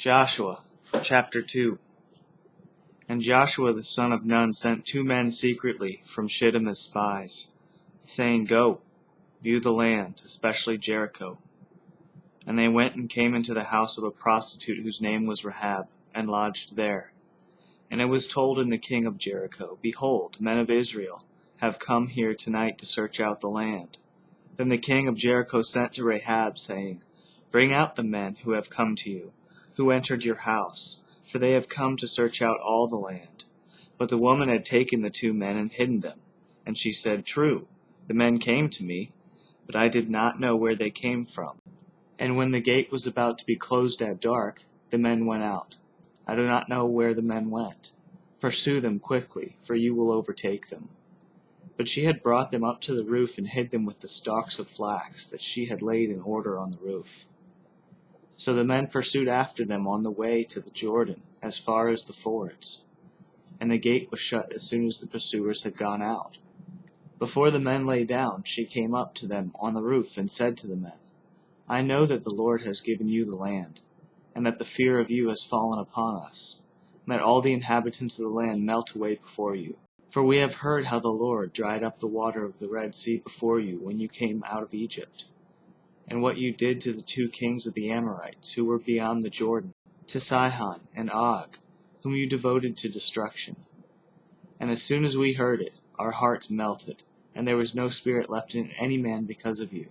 Joshua chapter 2. And Joshua the son of Nun sent 2 men secretly from Shittim as spies, saying, Go, view the land, especially Jericho. And they went and came into the house of a prostitute whose name was Rahab, and lodged there. And it was told in the king of Jericho, Behold, men of Israel have come here tonight to search out the land. Then the king of Jericho sent to Rahab, saying, Bring out the men who have come to you, who entered your house, for they have come to search out all the land. But the woman had taken the 2 men and hidden them. And she said, True, the men came to me, but I did not know where they came from. And when the gate was about to be closed at dark, the men went out. I do not know where the men went. Pursue them quickly, for you will overtake them. But she had brought them up to the roof and hid them with the stalks of flax that she had laid in order on the roof. So the men pursued after them on the way to the Jordan, as far as the fords. And the gate was shut as soon as the pursuers had gone out. Before the men lay down, she came up to them on the roof and said to the men, I know that the Lord has given you the land, and that the fear of you has fallen upon us, and that all the inhabitants of the land melt away before you. For we have heard how the Lord dried up the water of the Red Sea before you when you came out of Egypt, and what you did to the 2 kings of the Amorites who were beyond the Jordan, to Sihon and Og, whom you devoted to destruction. And as soon as we heard it, our hearts melted, and there was no spirit left in any man because of you.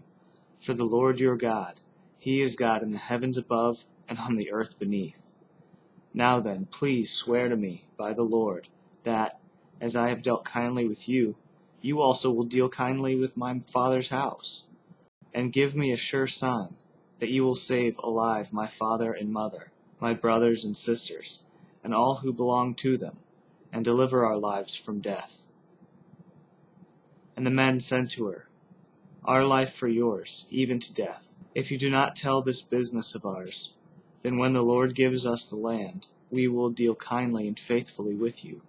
For the Lord your God, He is God in the heavens above and on the earth beneath. Now then, please swear to me by the Lord that, as I have dealt kindly with you, you also will deal kindly with my father's house. And give me a sure sign that you will save alive my father and mother, my brothers and sisters, and all who belong to them, and deliver our lives from death. And the men said to her, Our life for yours, even to death. If you do not tell this business of ours, then when the Lord gives us the land, we will deal kindly and faithfully with you.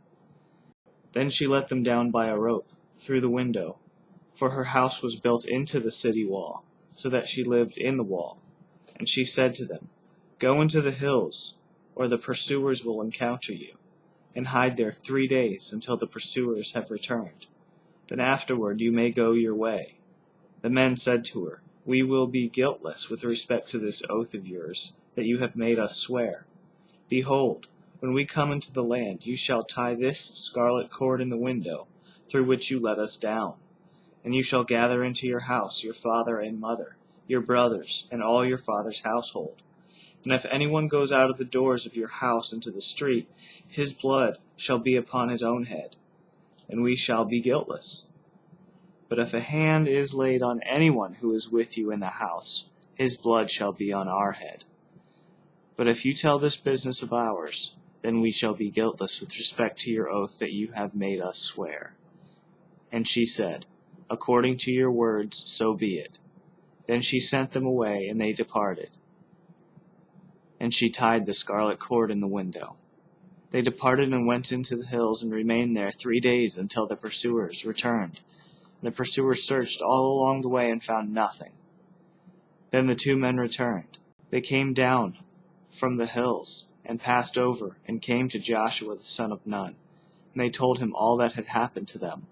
Then she let them down by a rope, through the window, for her house was built into the city wall, so that she lived in the wall. And she said to them, Go into the hills, or the pursuers will encounter you, and hide there 3 days until the pursuers have returned. Then afterward you may go your way. The men said to her, We will be guiltless with respect to this oath of yours that you have made us swear. Behold, when we come into the land, you shall tie this scarlet cord in the window through which you let us down. And you shall gather into your house your father and mother, your brothers, and all your father's household. And if anyone goes out of the doors of your house into the street, his blood shall be upon his own head, and we shall be guiltless. But if a hand is laid on anyone who is with you in the house, his blood shall be on our head. But if you tell this business of ours, then we shall be guiltless with respect to your oath that you have made us swear. And she said, According to your words, so be it. Then she sent them away, and they departed. And she tied the scarlet cord in the window. They departed and went into the hills and remained there 3 days until the pursuers returned. The pursuers searched all along the way and found nothing. Then the 2 men returned. They came down from the hills and passed over and came to Joshua the son of Nun. And they told him all that had happened to them.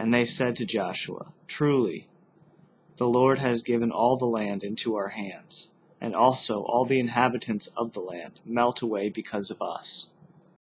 And they said to Joshua, Truly, the Lord has given all the land into our hands, and also all the inhabitants of the land melt away because of us.